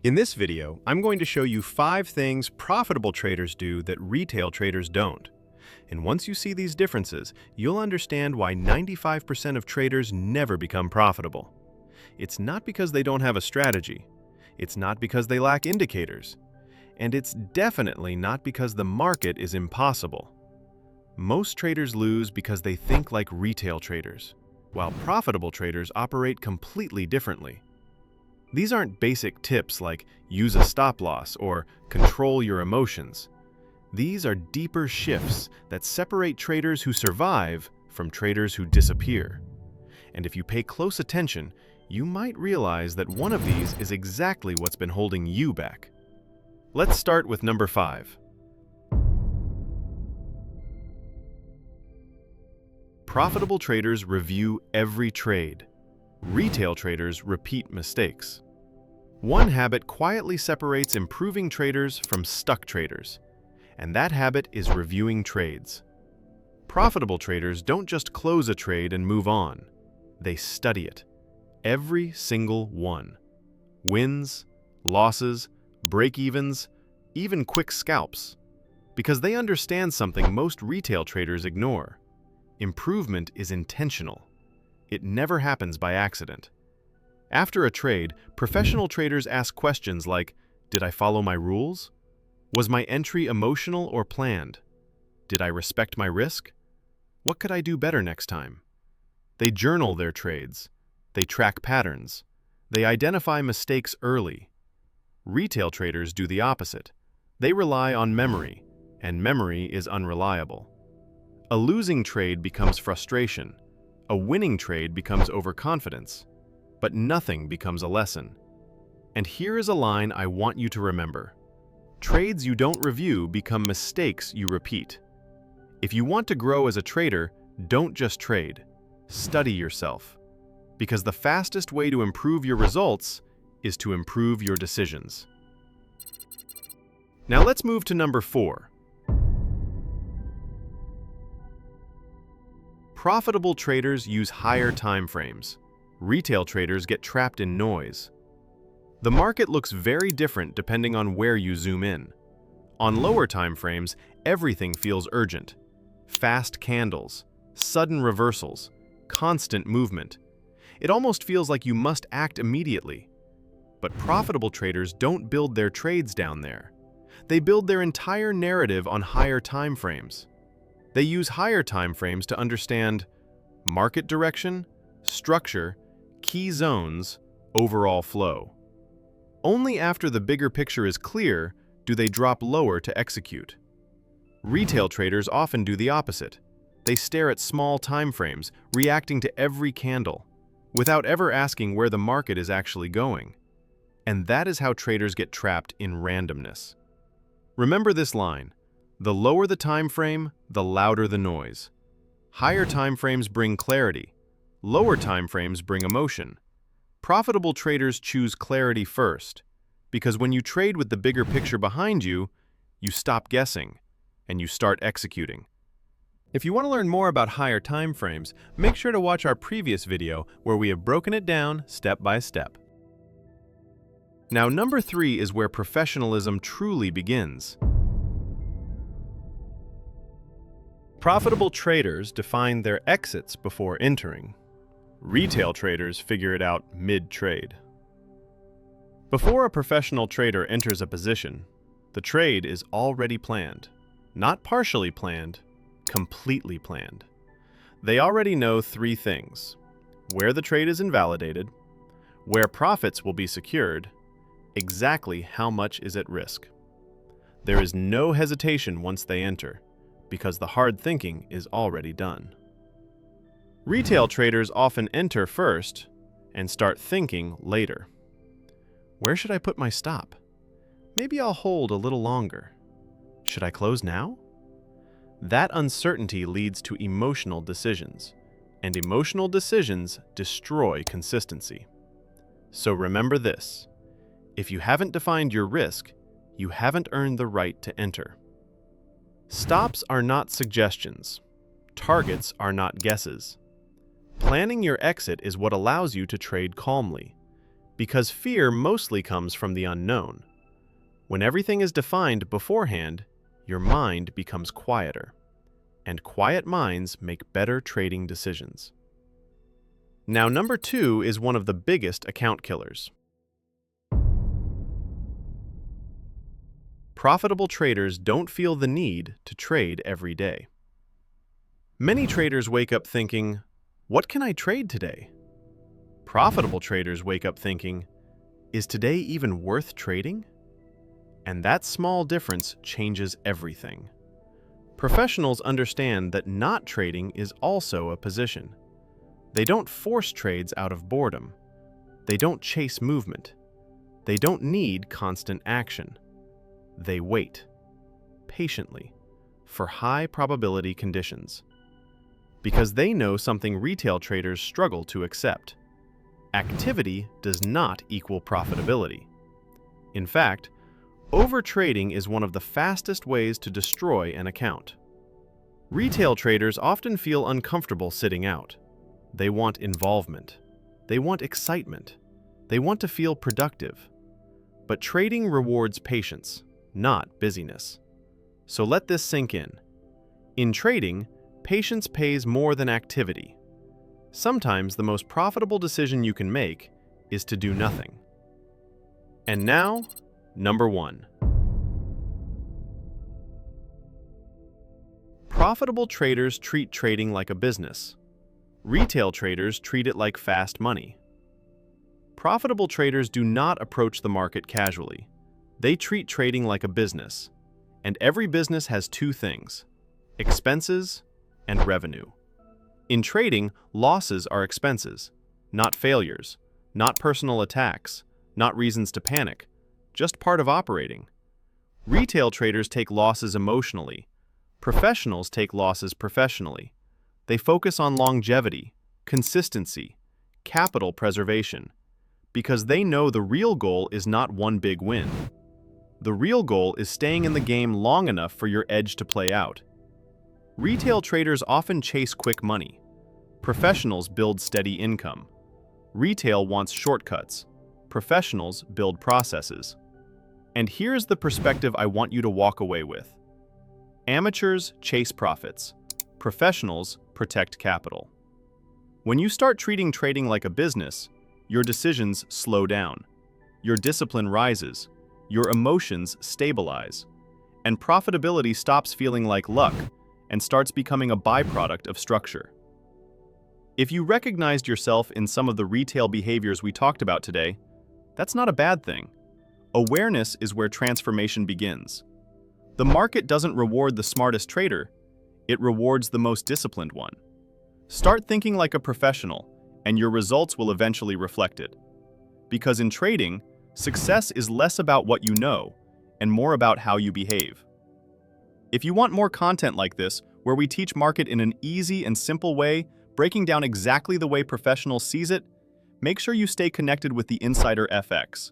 In this video, I'm going to show you 5 things profitable traders do that retail traders don't. And once you see these differences, you'll understand why 95% of traders never become profitable. It's not because they don't have a strategy. It's not because they lack indicators. And it's definitely not because the market is impossible. Most traders lose because they think like retail traders, while profitable traders operate completely differently. These aren't basic tips like use a stop loss or control your emotions. These are deeper shifts that separate traders who survive from traders who disappear. And if you pay close attention, you might realize that one of these is exactly what's been holding you back. Let's start with number 5. Profitable traders review every trade. Retail traders repeat mistakes. One habit quietly separates improving traders from stuck traders, and that habit is reviewing trades. Profitable traders don't just close a trade and move on. They study it. Every single one. Wins, losses, break-evens, even quick scalps. Because they understand something most retail traders ignore. Improvement is intentional. It never happens by accident. After a trade, professional traders ask questions like, did I follow my rules? Was my entry emotional or planned? Did I respect my risk? What could I do better next time? They journal their trades. They track patterns. They identify mistakes early. Retail traders do the opposite. They rely on memory, and memory is unreliable. A losing trade becomes frustration. A winning trade becomes overconfidence, but nothing becomes a lesson. And here is a line I want you to remember. Trades you don't review become mistakes you repeat. If you want to grow as a trader, don't just trade. Study yourself. Because the fastest way to improve your results is to improve your decisions. Now let's move to number 4. Profitable traders use higher time frames. Retail traders get trapped in noise. The market looks very different depending on where you zoom in. On lower time frames, everything feels urgent. Fast candles, sudden reversals, constant movement. It almost feels like you must act immediately. But profitable traders don't build their trades down there. They build their entire narrative on higher time frames. They use higher time frames to understand market direction, structure, key zones, overall flow. Only after the bigger picture is clear do they drop lower to execute. Retail traders often do the opposite. They stare at small time frames, reacting to every candle, without ever asking where the market is actually going. And that is how traders get trapped in randomness. Remember this line. The lower the time frame, the louder the noise. Higher time frames bring clarity. Lower time frames bring emotion. Profitable traders choose clarity first, because when you trade with the bigger picture behind you, you stop guessing and you start executing. If you want to learn more about higher time frames, make sure to watch our previous video where we have broken it down step by step. Now, number 3 is where professionalism truly begins. Profitable traders define their exits before entering. Retail traders figure it out mid-trade. Before a professional trader enters a position, the trade is already planned. Not partially planned, completely planned. They already know 3 things: where the trade is invalidated, where profits will be secured, exactly how much is at risk. There is no hesitation once they enter, because the hard thinking is already done. Retail traders often enter first and start thinking later. Where should I put my stop? Maybe I'll hold a little longer. Should I close now? That uncertainty leads to emotional decisions, and emotional decisions destroy consistency. So remember this: if you haven't defined your risk, you haven't earned the right to enter. Stops are not suggestions. Targets are not guesses. Planning your exit is what allows you to trade calmly. because fear mostly comes from the unknown. When everything is defined beforehand, your mind becomes quieter, and quiet minds make better trading decisions. Now, number 2 is one of the biggest account killers. Profitable traders don't feel the need to trade every day. Many traders wake up thinking, "What can I trade today?" Profitable traders wake up thinking, "Is today even worth trading?" And that small difference changes everything. Professionals understand that not trading is also a position. They don't force trades out of boredom. They don't chase movement. They don't need constant action. They wait, patiently, for high-probability conditions. Because they know something retail traders struggle to accept. Activity does not equal profitability. In fact, overtrading is one of the fastest ways to destroy an account. Retail traders often feel uncomfortable sitting out. They want involvement. They want excitement. They want to feel productive. But trading rewards patience, not busyness. So let this sink in. In trading, patience pays more than activity. Sometimes the most profitable decision you can make is to do nothing. And now, number 1. Profitable traders treat trading like a business. Retail traders treat it like fast money. Profitable traders do not approach the market casually. They treat trading like a business. And every business has 2 things: expenses and revenue. In trading, losses are expenses, not failures, not personal attacks, not reasons to panic, just part of operating. Retail traders take losses emotionally. Professionals take losses professionally. They focus on longevity, consistency, capital preservation, because they know the real goal is not one big win. The real goal is staying in the game long enough for your edge to play out. Retail traders often chase quick money. Professionals build steady income. Retail wants shortcuts. Professionals build processes. And here's the perspective I want you to walk away with. Amateurs chase profits. Professionals protect capital. When you start treating trading like a business, your decisions slow down. Your discipline rises. Your emotions stabilize. And profitability stops feeling like luck and starts becoming a byproduct of structure. If you recognized yourself in some of the retail behaviors we talked about today, that's not a bad thing. Awareness is where transformation begins. The market doesn't reward the smartest trader, it rewards the most disciplined one. Start thinking like a professional, and your results will eventually reflect it. Because in trading, success is less about what you know and more about how you behave. If you want more content like this, where we teach market in an easy and simple way, breaking down exactly the way professionals sees it, make sure you stay connected with the Insider FX.